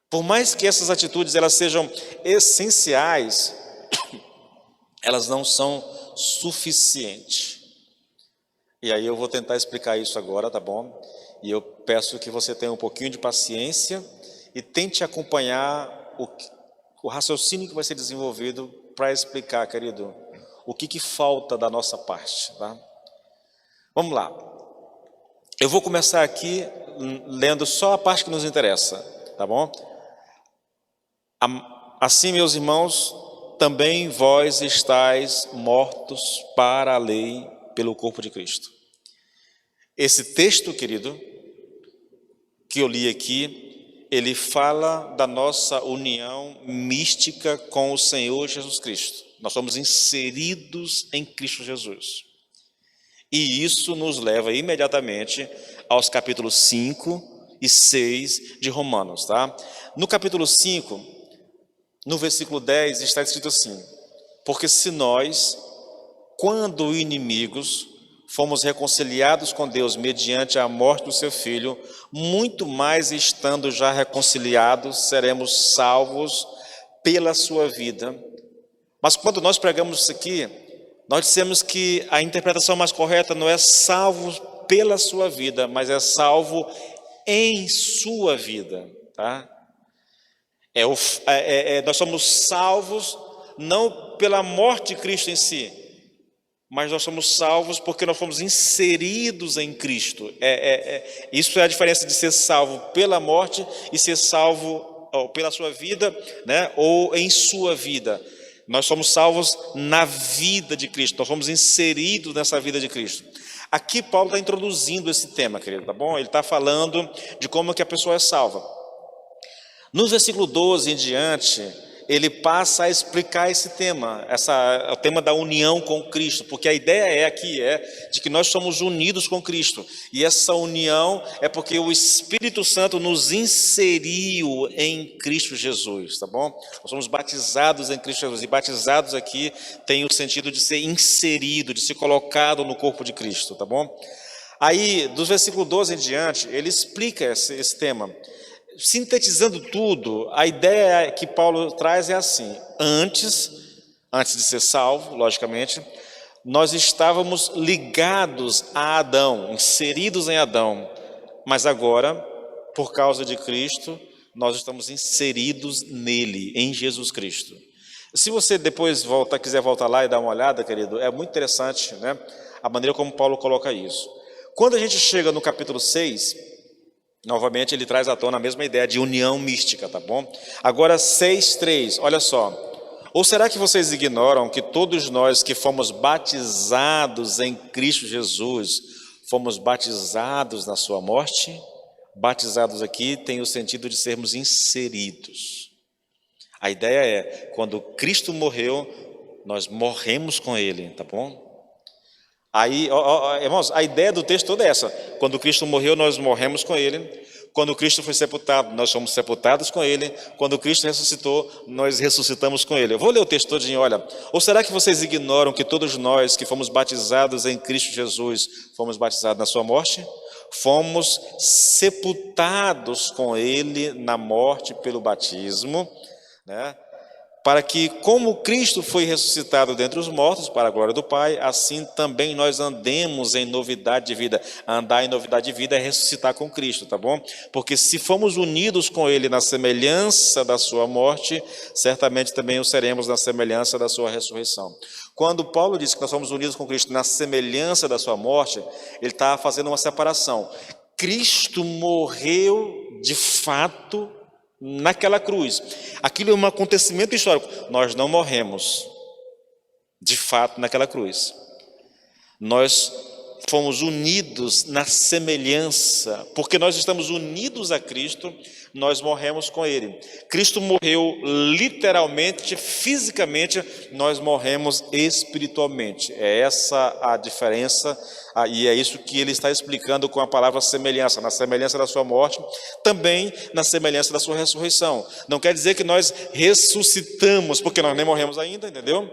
Speaker 1: Por mais que essas atitudes elas sejam essenciais, elas não são suficientes. E aí eu vou tentar explicar isso agora, tá bom? E eu peço que você tenha um pouquinho de paciência e tente acompanhar o raciocínio que vai ser desenvolvido para explicar, querido, o que falta da nossa parte, tá? Vamos lá. Eu vou começar aqui lendo só a parte que nos interessa, tá bom? Assim, meus irmãos, também vós estáis mortos para a lei pelo corpo de Cristo. Esse texto, querido, que eu li aqui, ele fala da nossa união mística com o Senhor Jesus Cristo. Nós somos inseridos em Cristo Jesus. E isso nos leva imediatamente aos capítulos 5 e 6 de Romanos, tá? No capítulo 5, no versículo 10, está escrito assim: porque se nós, quando inimigos, fomos reconciliados com Deus mediante a morte do seu Filho, muito mais estando já reconciliados, seremos salvos pela sua vida. Mas quando nós pregamos isso aqui, nós dissemos que a interpretação mais correta não é salvo pela sua vida, mas é salvo em sua vida, tá? Nós somos salvos não pela morte de Cristo em si, mas nós somos salvos porque nós fomos inseridos em Cristo. Isso é a diferença de ser salvo pela morte e ser salvo pela sua vida, né? Ou em sua vida. Nós somos salvos na vida de Cristo, nós fomos inseridos nessa vida de Cristo. Aqui Paulo está introduzindo esse tema, querido, tá bom? Ele está falando de como que a pessoa é salva. No versículo 12 em diante, ele passa a explicar esse tema, o tema da união com Cristo, porque a ideia aqui de que nós somos unidos com Cristo, e essa união é porque o Espírito Santo nos inseriu em Cristo Jesus, tá bom? Nós somos batizados em Cristo Jesus, e batizados aqui tem o sentido de ser inserido, de ser colocado no corpo de Cristo, tá bom? Aí, do versículo 12 em diante, ele explica esse tema. Sintetizando tudo, a ideia que Paulo traz é assim: antes de ser salvo, logicamente, nós estávamos ligados a Adão, inseridos em Adão, mas agora, por causa de Cristo, nós estamos inseridos nele, em Jesus Cristo. Se você depois quiser voltar lá e dar uma olhada, querido, é muito interessante, né, a maneira como Paulo coloca isso. Quando a gente chega no capítulo 6, novamente ele traz à tona a mesma ideia de união mística, tá bom? Agora 6:3, olha só. Ou será que vocês ignoram que todos nós que fomos batizados em Cristo Jesus, fomos batizados na sua morte? Batizados aqui tem o sentido de sermos inseridos. A ideia é, quando Cristo morreu, nós morremos com Ele, tá bom? Aí, irmãos, a ideia do texto toda é essa: quando Cristo morreu, nós morremos com Ele. Quando Cristo foi sepultado, nós somos sepultados com Ele. Quando Cristo ressuscitou, nós ressuscitamos com Ele. Eu vou ler o texto todinho, olha. Ou será que vocês ignoram que todos nós que fomos batizados em Cristo Jesus, fomos batizados na sua morte? Fomos sepultados com Ele na morte pelo batismo, né? Para que, como Cristo foi ressuscitado dentre os mortos, para a glória do Pai, assim também nós andemos em novidade de vida. Andar em novidade de vida é ressuscitar com Cristo, tá bom? Porque se fomos unidos com Ele na semelhança da sua morte, certamente também o seremos na semelhança da sua ressurreição. Quando Paulo diz que nós somos unidos com Cristo na semelhança da sua morte, ele está fazendo uma separação. Cristo morreu de fato naquela cruz. Aquilo é um acontecimento histórico. Nós não morremos de fato naquela cruz. Nós fomos unidos na semelhança, porque nós estamos unidos a Cristo, nós morremos com Ele. Cristo morreu literalmente, fisicamente, nós morremos espiritualmente. É essa a diferença, e é isso que ele está explicando com a palavra semelhança, na semelhança da sua morte, também na semelhança da sua ressurreição. Não quer dizer que nós ressuscitamos, porque nós nem morremos ainda, entendeu?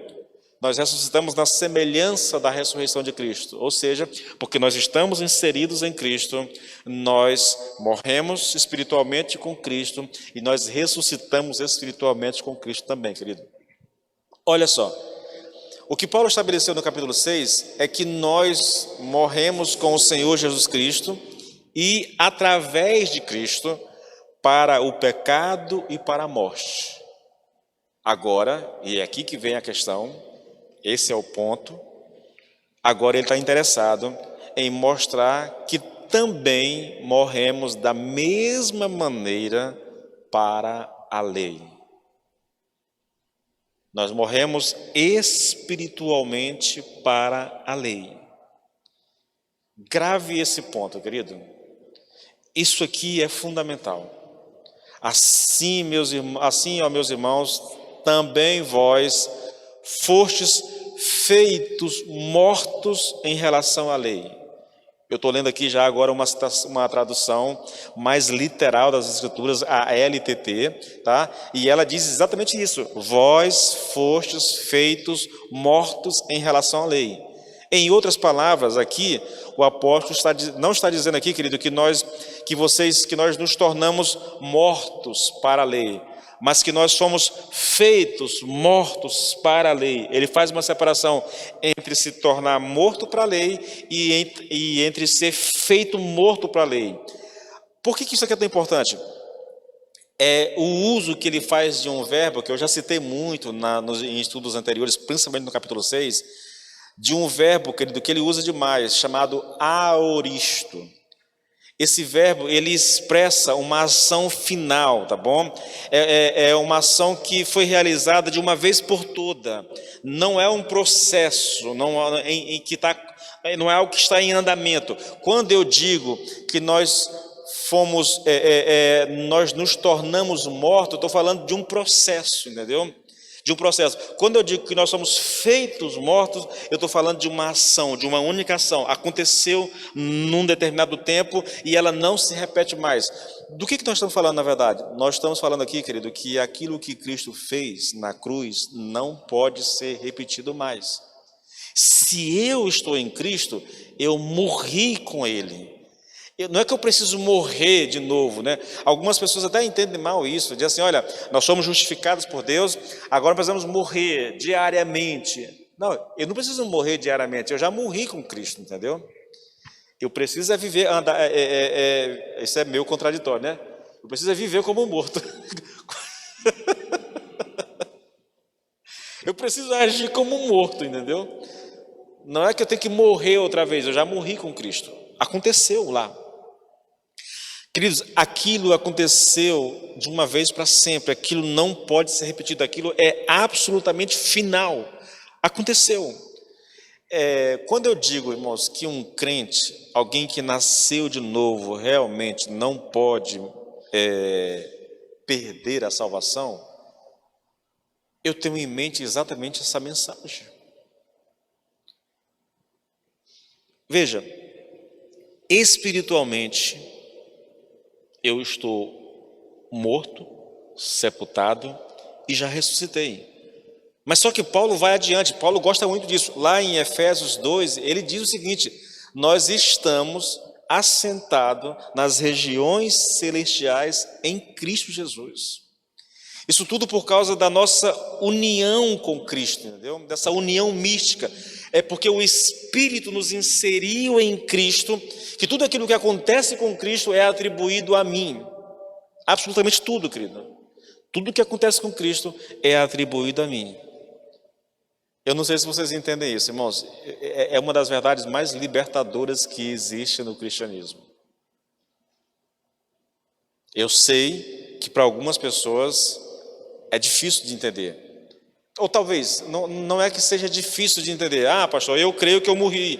Speaker 1: Nós ressuscitamos na semelhança da ressurreição de Cristo, ou seja, porque nós estamos inseridos em Cristo, nós morremos espiritualmente com Cristo e nós ressuscitamos espiritualmente com Cristo também, querido. Olha só, o que Paulo estabeleceu no capítulo 6 é que nós morremos com o Senhor Jesus Cristo e através de Cristo para o pecado e para a morte. Agora, e é aqui que vem a questão, esse é o ponto. Agora ele está interessado em mostrar que também morremos da mesma maneira para a lei. Nós morremos espiritualmente para a lei. Grave esse ponto, querido. Isso aqui é fundamental. Assim, ó, meus irmãos, também vós fostes feitos mortos em relação à lei. Eu estou lendo aqui já agora uma tradução mais literal das Escrituras, a LTT, tá? E ela diz exatamente isso: vós fostes feitos mortos em relação à lei. Em outras palavras, aqui o apóstolo não está dizendo aqui, querido, que nós nos tornamos mortos para a lei, mas que nós somos feitos mortos para a lei. Ele faz uma separação entre se tornar morto para a lei e entre ser feito morto para a lei. Por que isso aqui é tão importante? É o uso que ele faz de um verbo, que eu já citei muito em estudos anteriores, principalmente no capítulo 6, de um verbo, querido, que ele usa demais, chamado aoristo. Esse verbo, ele expressa uma ação final, tá bom? É uma ação que foi realizada de uma vez por toda. Não é um processo, não é algo que está em andamento. Quando eu digo que nós nos tornamos mortos, eu estou falando de um processo, entendeu? De um processo. Quando eu digo que nós somos feitos mortos, eu estou falando de uma ação, de uma única ação. Aconteceu num determinado tempo e ela não se repete mais. Do que nós estamos falando, na verdade? Nós estamos falando aqui, querido, que aquilo que Cristo fez na cruz não pode ser repetido mais. Se eu estou em Cristo, eu morri com Ele. Não é que eu preciso morrer de novo, né? Algumas pessoas até entendem mal isso, dizem assim: olha, nós somos justificados por Deus, agora precisamos morrer diariamente. Não, eu não preciso morrer diariamente, eu já morri com Cristo, entendeu? Eu preciso viver, isso é meio contraditório, né? Eu preciso viver como um morto. Eu preciso agir como um morto, entendeu? Não é que eu tenho que morrer outra vez, eu já morri com Cristo. Aconteceu lá. Queridos, aquilo aconteceu de uma vez para sempre, aquilo não pode ser repetido, aquilo é absolutamente final. Aconteceu. Quando eu digo, irmãos, que um crente, alguém que nasceu de novo, realmente não pode perder a salvação, eu tenho em mente exatamente essa mensagem. Veja, espiritualmente, eu estou morto, sepultado e já ressuscitei. Mas só que Paulo vai adiante, Paulo gosta muito disso. Lá em Efésios 2, ele diz o seguinte: nós estamos assentados nas regiões celestiais em Cristo Jesus. Isso tudo por causa da nossa união com Cristo, entendeu? Dessa união mística. É porque o Espírito nos inseriu em Cristo, que tudo aquilo que acontece com Cristo é atribuído a mim. Absolutamente tudo, querido. Tudo que acontece com Cristo é atribuído a mim. Eu não sei se vocês entendem isso, irmãos. É uma das verdades mais libertadoras que existe no cristianismo. Eu sei que para algumas pessoas é difícil de entender. Ou talvez, não é que seja difícil de entender. Ah, pastor, eu creio que eu morri.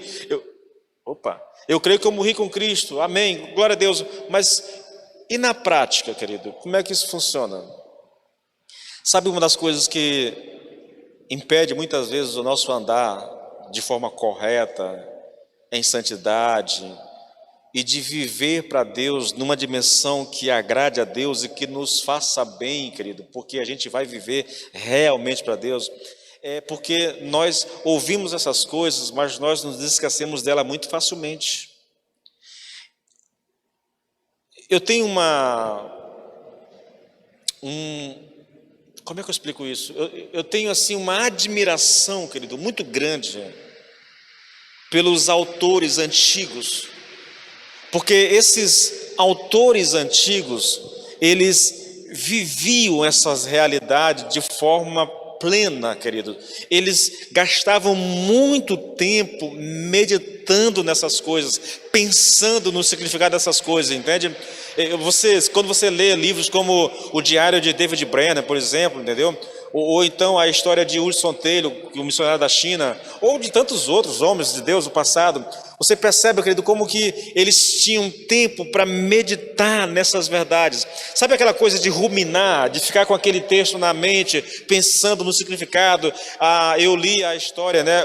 Speaker 1: Opa, eu creio que eu morri com Cristo, amém, glória a Deus. Mas e na prática, querido, como é que isso funciona? Sabe uma das coisas que impede muitas vezes o nosso andar de forma correta, em santidade, e de viver para Deus numa dimensão que agrade a Deus e que nos faça bem, querido, porque a gente vai viver realmente para Deus, é porque nós ouvimos essas coisas, mas nós nos esquecemos dela muito facilmente. Eu tenho como é que eu explico isso? Eu tenho assim uma admiração, querido, muito grande pelos autores antigos, porque esses autores antigos, eles viviam essas realidades de forma plena, querido. Eles gastavam muito tempo meditando nessas coisas, pensando no significado dessas coisas, entende? Quando você lê livros como o Diário de David Brenner, por exemplo, entendeu? Ou então a história de Hudson Taylor, o missionário da China, ou de tantos outros homens de Deus do passado, você percebe, querido, como que eles tinham tempo para meditar nessas verdades. Sabe aquela coisa de ruminar, de ficar com aquele texto na mente, pensando no significado? Eu li a história, né?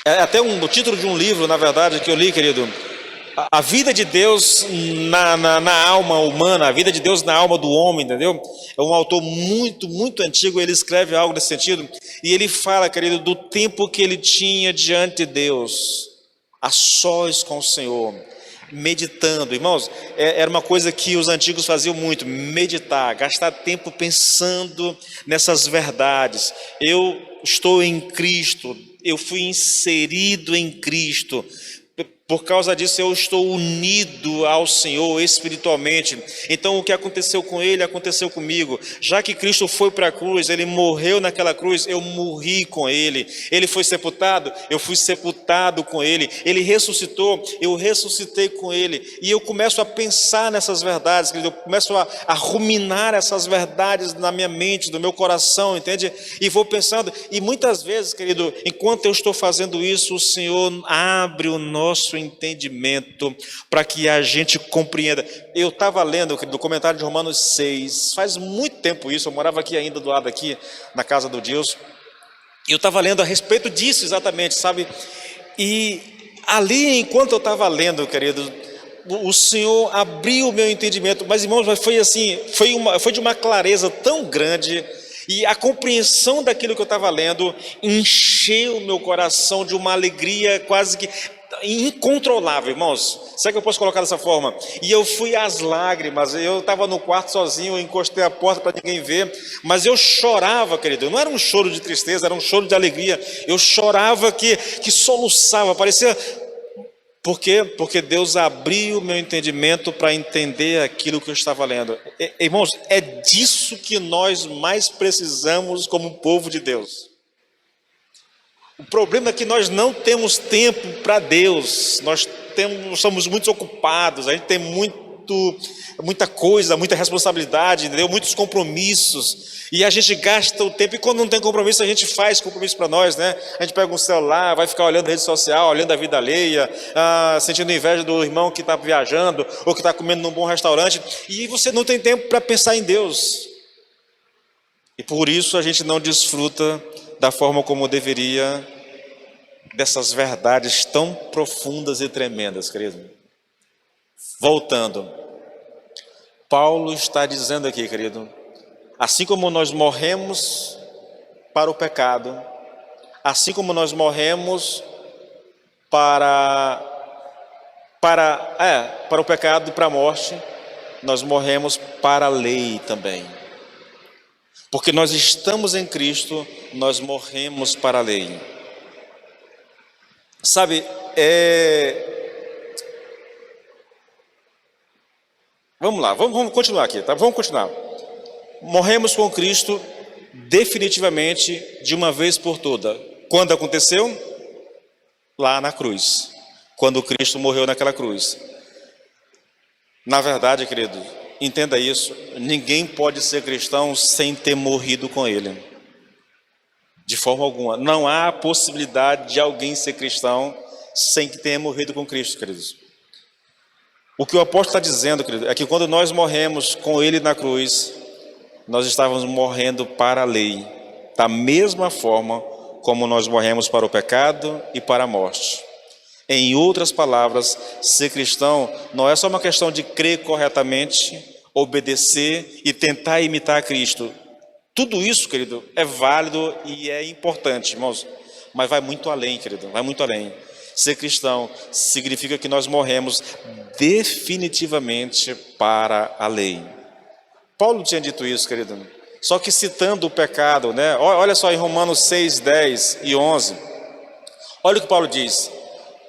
Speaker 1: É até o título de um livro, na verdade, que eu li, querido. A vida de Deus na alma humana, a vida de Deus na alma do homem, entendeu? É um autor muito, muito antigo, ele escreve algo nesse sentido, e ele fala, querido, do tempo que ele tinha diante de Deus, a sós com o Senhor, meditando. Irmãos, era uma coisa que os antigos faziam muito, meditar, gastar tempo pensando nessas verdades. Eu estou em Cristo, eu fui inserido em Cristo. Por causa disso eu estou unido ao Senhor espiritualmente. Então o que aconteceu com ele, aconteceu comigo. Já que Cristo foi para a cruz, ele morreu naquela cruz, eu morri com ele. Ele foi sepultado, eu fui sepultado com ele. Ele ressuscitou, eu ressuscitei com ele. E eu começo a pensar nessas verdades, querido. Eu começo a ruminar essas verdades na minha mente, no meu coração, entende? E vou pensando, e muitas vezes, querido, enquanto eu estou fazendo isso, o Senhor abre o nosso entendimento para que a gente compreenda. Eu estava lendo do comentário de Romanos 6, faz muito tempo isso, eu morava aqui ainda do lado aqui, na casa do Deus, e eu estava lendo a respeito disso exatamente, sabe? E ali, enquanto eu estava lendo, querido, o Senhor abriu o meu entendimento, mas irmãos, foi assim, foi de uma clareza tão grande, e a compreensão daquilo que eu estava lendo encheu o meu coração de uma alegria quase que incontrolável, irmãos. Será que eu posso colocar dessa forma? E eu fui às lágrimas. Eu estava no quarto sozinho, eu encostei a porta para ninguém ver, mas eu chorava, querido. Não era um choro de tristeza, era um choro de alegria. Eu chorava que soluçava, parecia. Por quê? Porque Deus abriu o meu entendimento para entender aquilo que eu estava lendo. Irmãos, é disso que nós mais precisamos como povo de Deus. O problema é que nós não temos tempo para Deus, somos muito ocupados, a gente tem muita coisa, muita responsabilidade, entendeu? Muitos compromissos, e a gente gasta o tempo, e quando não tem compromisso, a gente faz compromisso para nós, né? A gente pega um celular, vai ficar olhando a rede social, olhando a vida alheia, sentindo inveja do irmão que está viajando, ou que está comendo num bom restaurante, e você não tem tempo para pensar em Deus, e por isso a gente não desfruta da forma como deveria dessas verdades tão profundas e tremendas, querido. Voltando, Paulo está dizendo aqui, querido, assim como nós morremos para o pecado, assim como nós morremos para o pecado e para a morte, nós morremos para a lei também. Porque nós estamos em Cristo, nós morremos para a lei. Sabe, vamos lá, vamos continuar aqui, tá? Vamos continuar. Morremos com Cristo definitivamente, de uma vez por toda. Quando aconteceu? Lá na cruz. Quando Cristo morreu naquela cruz. Na verdade, querido, entenda isso, ninguém pode ser cristão sem ter morrido com Ele. De forma alguma. Não há possibilidade de alguém ser cristão sem que tenha morrido com Cristo, queridos. O que o apóstolo está dizendo, querido, é que quando nós morremos com Ele na cruz, nós estávamos morrendo para a lei, da mesma forma como nós morremos para o pecado e para a morte. Em outras palavras, ser cristão não é só uma questão de crer corretamente, obedecer e tentar imitar Cristo. Tudo isso, querido, é válido e é importante, irmãos, mas vai muito além, querido, vai muito além. Ser cristão significa que nós morremos definitivamente para a lei. Paulo tinha dito isso, querido, só que citando o pecado, né? Olha só em Romanos 6, 10 e 11, olha o que Paulo diz: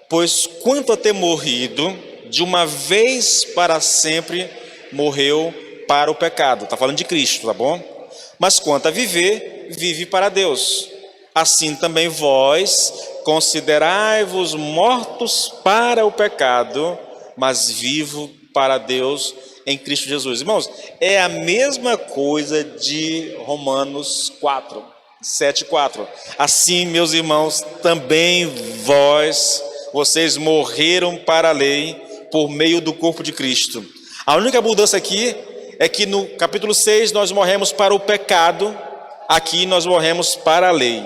Speaker 1: pois quanto a ter morrido, de uma vez para sempre, morreu para o pecado. Está falando de Cristo, tá bom? Mas quanto a viver, vive para Deus. Assim também vós, considerai-vos mortos para o pecado, mas vivo para Deus em Cristo Jesus. Irmãos, é a mesma coisa de Romanos 4, 7, 4. Assim, meus irmãos, também vocês morreram para a lei por meio do corpo de Cristo. A única mudança aqui é que no capítulo 6 nós morremos para o pecado, aqui nós morremos para a lei,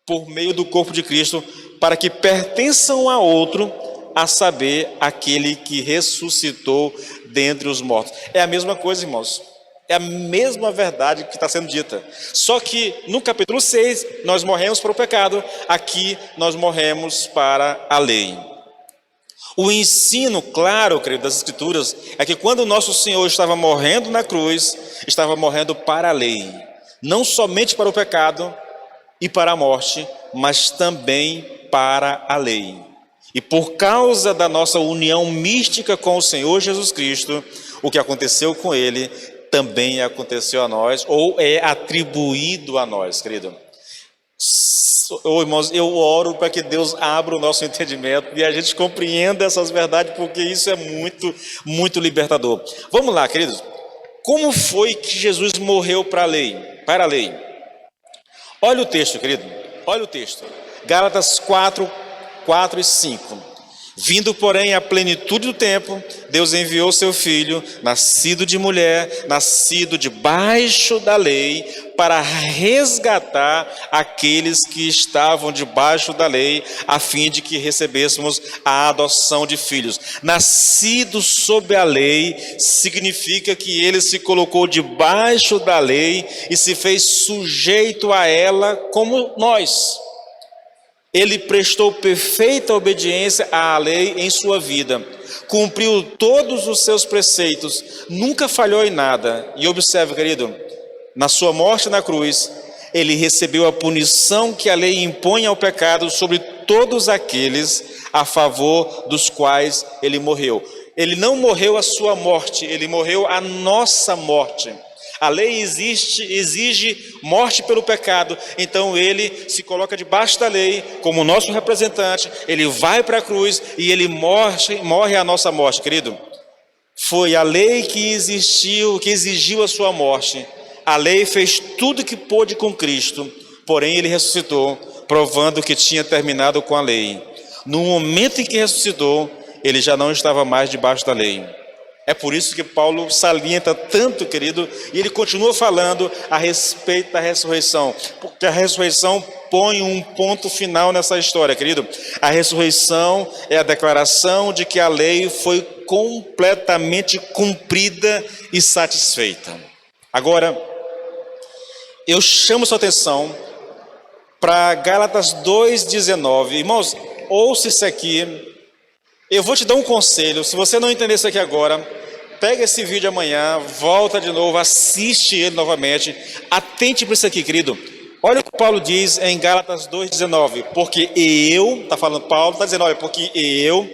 Speaker 1: por meio do corpo de Cristo, para que pertençam a outro, a saber, aquele que ressuscitou dentre os mortos. É a mesma coisa, irmãos. É a mesma verdade que está sendo dita. Só que no capítulo 6 nós morremos para o pecado, aqui nós morremos para a lei. O ensino claro, querido, das Escrituras é que quando o nosso Senhor estava morrendo na cruz, estava morrendo para a lei, não somente para o pecado e para a morte, mas também para a lei. E por causa da nossa união mística com o Senhor Jesus Cristo, o que aconteceu com Ele também aconteceu a nós, ou é atribuído a nós, querido. Irmãos, eu oro para que Deus abra o nosso entendimento e a gente compreenda essas verdades, porque isso é muito, muito libertador. Vamos lá, queridos. Como foi que Jesus morreu para a lei? Para a lei. Olha o texto, querido. Olha o texto. Gálatas 4, 4 e 5. Vindo, porém, à plenitude do tempo, Deus enviou seu Filho, nascido de mulher, nascido debaixo da lei, para resgatar aqueles que estavam debaixo da lei, a fim de que recebêssemos a adoção de filhos. Nascido sob a lei significa que ele se colocou debaixo da lei e se fez sujeito a ela como nós. Ele prestou perfeita obediência à lei em sua vida, cumpriu todos os seus preceitos, nunca falhou em nada. E observe, querido, na sua morte na cruz, ele recebeu a punição que a lei impõe ao pecado sobre todos aqueles a favor dos quais ele morreu. Ele não morreu a sua morte, ele morreu a nossa morte. A lei exige morte pelo pecado, então ele se coloca debaixo da lei como nosso representante, ele vai para a cruz e ele morre a nossa morte, querido. Foi a lei que exigiu a sua morte. A lei fez tudo que pôde com Cristo, porém ele ressuscitou, provando que tinha terminado com a lei. No momento em que ressuscitou, ele já não estava mais debaixo da lei. É por isso que Paulo salienta tanto, querido, e ele continua falando a respeito da ressurreição, porque a ressurreição põe um ponto final nessa história, querido. A ressurreição é a declaração de que a lei foi completamente cumprida e satisfeita. Agora, eu chamo sua atenção para Gálatas 2,19. Irmãos, ouça isso aqui. Eu vou te dar um conselho, se você não entender isso aqui agora, pega esse vídeo amanhã, volta de novo, assiste ele novamente, atente para isso aqui, querido. Olha o que Paulo diz em Gálatas 2,19, porque está falando Paulo, está dizendo, olha, porque eu,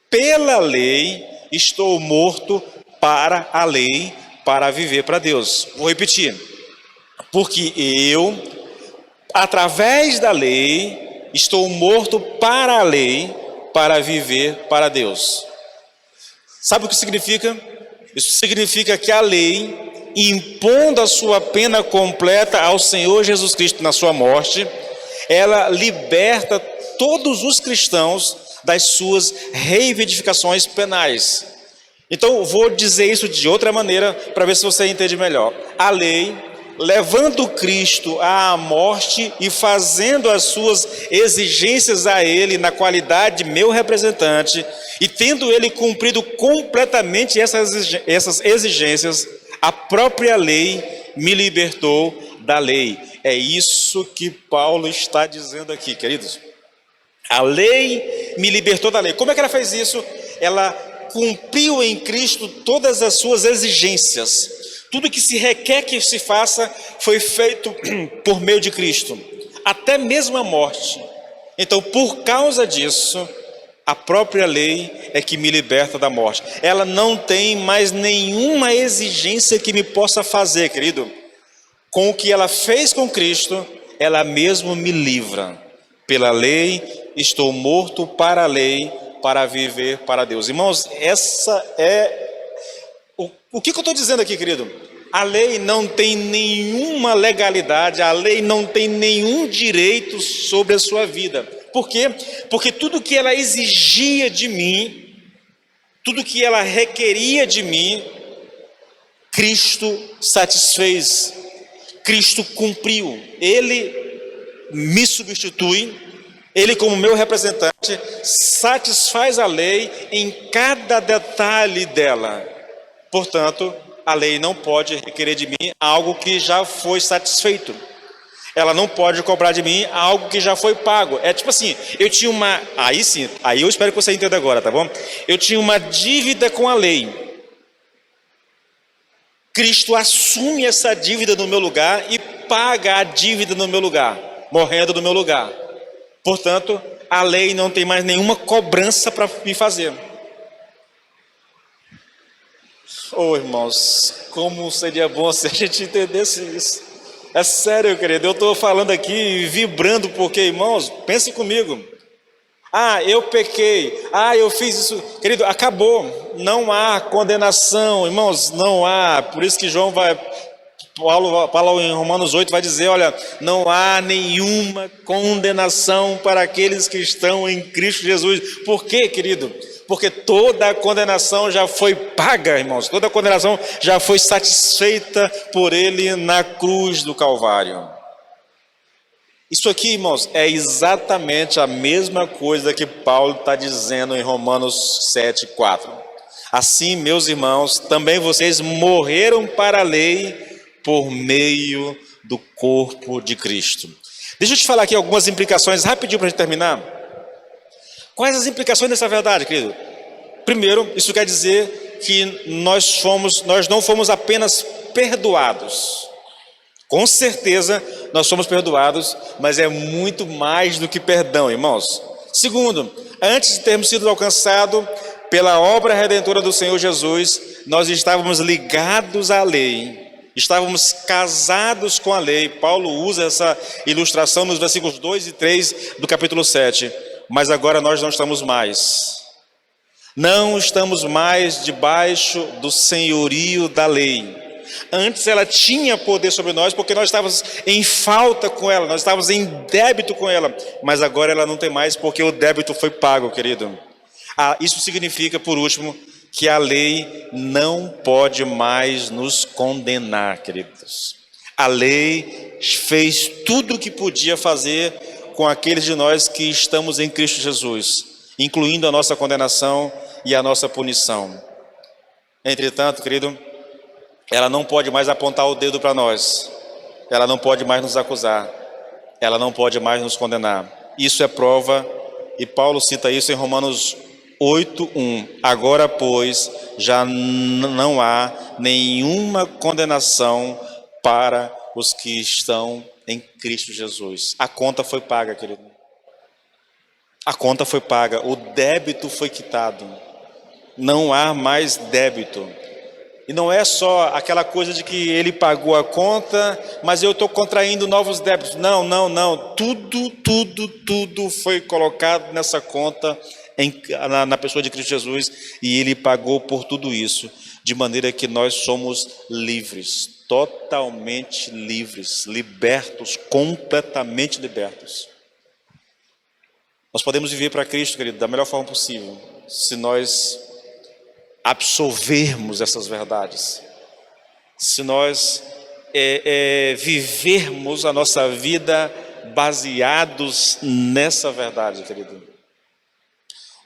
Speaker 1: pela lei, estou morto para a lei, para viver para Deus. Vou repetir, porque eu, através da lei, estou morto para a lei, para viver para Deus. Sabe o que significa? Isso significa que a lei impondo a sua pena completa ao Senhor Jesus Cristo na sua morte, ela liberta todos os cristãos das suas reivindicações penais. Então, vou dizer isso de outra maneira para ver se você entende melhor. A lei, levando Cristo à morte e fazendo as suas exigências a Ele na qualidade de meu representante, e tendo Ele cumprido completamente essas exigências, a própria lei me libertou da lei. É isso que Paulo está dizendo aqui, queridos. A lei me libertou da lei. Como é que ela fez isso? Ela cumpriu em Cristo todas as suas exigências. Tudo que se requer que se faça foi feito por meio de Cristo, até mesmo a morte. Então, por causa disso, a própria lei é que me liberta da morte. Ela não tem mais nenhuma exigência que me possa fazer, querido. Com o que ela fez com Cristo, ela mesmo me livra. Pela lei, estou morto para a lei, para viver para Deus. Irmãos, essa é... O que eu estou dizendo aqui, querido? A lei não tem nenhuma legalidade, a lei não tem nenhum direito sobre a sua vida. Por quê? Porque tudo que ela exigia de mim, tudo que ela requeria de mim, Cristo satisfez, Cristo cumpriu. Ele me substitui, Ele como meu representante satisfaz a lei em cada detalhe dela. Portanto, a lei não pode requerer de mim algo que já foi satisfeito. Ela não pode cobrar de mim algo que já foi pago. É tipo assim, eu tinha uma... Aí sim, aí eu espero que você entenda agora, tá bom? Eu tinha uma dívida com a lei. Cristo assume essa dívida no meu lugar e paga a dívida no meu lugar, morrendo no meu lugar. Portanto, a lei não tem mais nenhuma cobrança para me fazer. Oh, irmãos, como seria bom se a gente entendesse isso. É sério, querido, eu estou falando aqui, vibrando, porque, irmãos, pense comigo. Ah, eu pequei, eu fiz isso. Querido, acabou, não há condenação, irmãos, não há. Por isso que Paulo em Romanos 8 vai dizer, olha, não há nenhuma condenação para aqueles que estão em Cristo Jesus. Por quê, querido? Porque toda a condenação já foi paga, irmãos. Toda a condenação já foi satisfeita por Ele na cruz do Calvário. Isso aqui, irmãos, é exatamente a mesma coisa que Paulo está dizendo em Romanos 7:4. Assim, meus irmãos, também vocês morreram para a lei por meio do corpo de Cristo. Deixa eu te falar aqui algumas implicações rapidinho para a gente terminar. Quais as implicações dessa verdade, querido? Primeiro, isso quer dizer que nós não fomos apenas perdoados. Com certeza, nós somos perdoados, mas é muito mais do que perdão, irmãos. Segundo, antes de termos sido alcançados pela obra redentora do Senhor Jesus, nós estávamos ligados à lei. Estávamos casados com a lei. Paulo usa essa ilustração nos versículos 2 e 3 do capítulo 7. Mas agora nós não estamos mais. Não estamos mais debaixo do senhorio da lei. Antes ela tinha poder sobre nós porque nós estávamos em falta com ela, nós estávamos em débito com ela. Mas agora ela não tem mais porque o débito foi pago, querido. Isso significa, por último, que a lei não pode mais nos condenar, queridos. A lei fez tudo o que podia fazer com aqueles de nós que estamos em Cristo Jesus, incluindo a nossa condenação e a nossa punição. Entretanto, querido, ela não pode mais apontar o dedo para nós, ela não pode mais nos acusar, ela não pode mais nos condenar. Isso é prova, e Paulo cita isso em Romanos 8:1. Agora, pois, já não há nenhuma condenação para os que estão em Cristo Jesus. A conta foi paga, querido. A conta foi paga, o débito foi quitado. Não há mais débito. E não é só aquela coisa de que ele pagou a conta, mas eu estou contraindo novos débitos. Não. Tudo foi colocado nessa conta na pessoa de Cristo Jesus, e Ele pagou por tudo isso. de maneira que nós somos livres, totalmente livres, libertos, completamente libertos. Nós podemos viver para Cristo, querido, da melhor forma possível, se nós absorvermos essas verdades, se nós vivermos a nossa vida baseados nessa verdade, querido.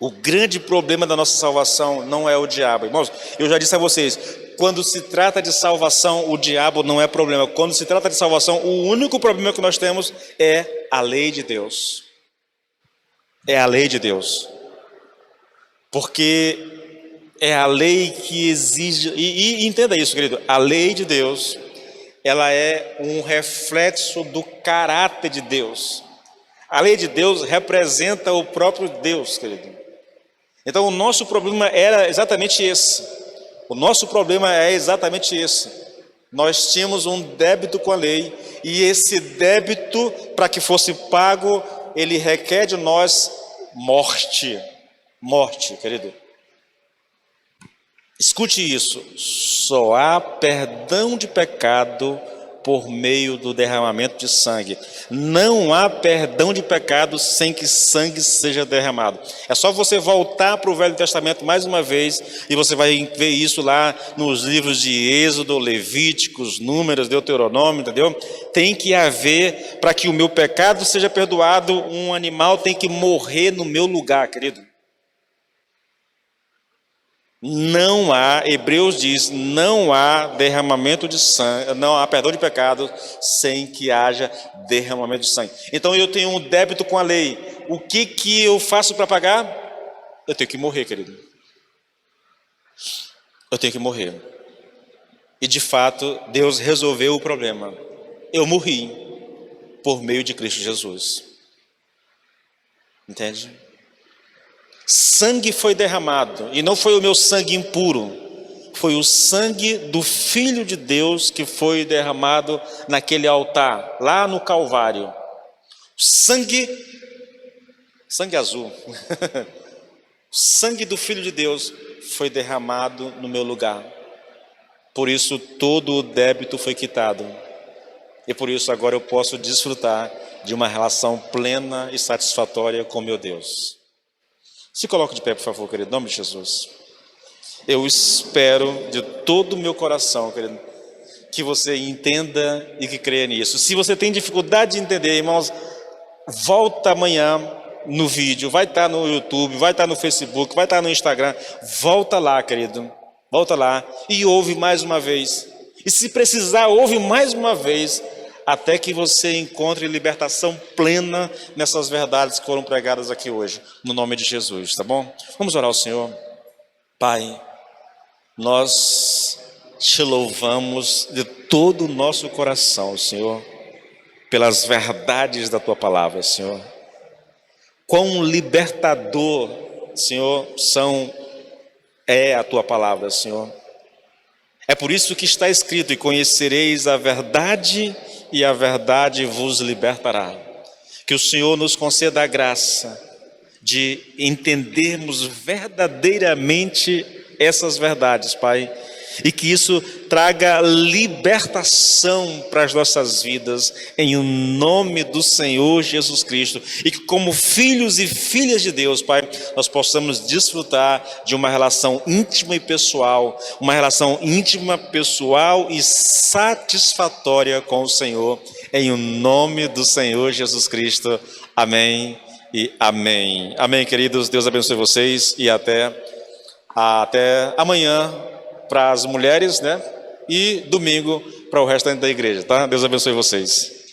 Speaker 1: O grande problema da nossa salvação não é o diabo. Irmãos, eu já disse a vocês, quando se trata de salvação, o diabo não é problema. Quando se trata de salvação, o único problema que nós temos é a lei de Deus. É a lei de Deus. Porque é a lei que exige... E entenda isso, querido. A lei de Deus, ela é um reflexo do caráter de Deus. A lei de Deus representa o próprio Deus, querido. Então o nosso problema era exatamente esse. O nosso problema é exatamente esse. Nós tínhamos um débito com a lei, e esse débito, para que fosse pago, ele requer de nós morte. Morte, querido. Escute isso. Só há perdão de pecado por meio do derramamento de sangue. Não há perdão de pecado sem que sangue seja derramado. É só você voltar para o Velho Testamento mais uma vez, e você vai ver isso lá nos livros de Êxodo, Levíticos, Números, Deuteronômio, entendeu? Tem que haver, para que o meu pecado seja perdoado, um animal tem que morrer no meu lugar, querido. Não há, Hebreus diz, não há derramamento de sangue, não há perdão de pecado sem que haja derramamento de sangue. Então eu tenho um débito com a lei. O que eu faço para pagar? Eu tenho que morrer, querido. Eu tenho que morrer. E de fato, Deus resolveu o problema. Eu morri por meio de Cristo Jesus. Entende? Sangue foi derramado, e não foi o meu sangue impuro, foi o sangue do Filho de Deus que foi derramado naquele altar, lá no Calvário. Sangue azul, o sangue do Filho de Deus foi derramado no meu lugar. Por isso todo o débito foi quitado, e por isso agora eu posso desfrutar de uma relação plena e satisfatória com meu Deus. Se coloque de pé, por favor, querido, em nome de Jesus. Eu espero de todo o meu coração, querido, que você entenda e que creia nisso. Se você tem dificuldade de entender, irmãos, volta amanhã no vídeo, vai estar no YouTube, vai estar no Facebook, vai estar no Instagram. Volta lá, querido, volta lá e ouve mais uma vez. E se precisar, ouve mais uma vez, até que você encontre libertação plena nessas verdades que foram pregadas aqui hoje, no nome de Jesus, tá bom? Vamos orar ao Senhor. Pai, nós te louvamos de todo o nosso coração, Senhor, pelas verdades da Tua palavra, Senhor. Quão libertador, Senhor, é a Tua palavra, Senhor. É por isso que está escrito: e conhecereis a verdade, e a verdade vos libertará. Que o Senhor nos conceda a graça de entendermos verdadeiramente essas verdades, Pai, e que isso traga libertação para as nossas vidas, em nome do Senhor Jesus Cristo, e que como filhos e filhas de Deus, Pai, nós possamos desfrutar de uma relação íntima e pessoal, e satisfatória com o Senhor, em nome do Senhor Jesus Cristo. Amém e amém. Amém, queridos. Deus abençoe vocês, e até amanhã para as mulheres, né? E domingo para o restante da igreja, tá? Deus abençoe vocês.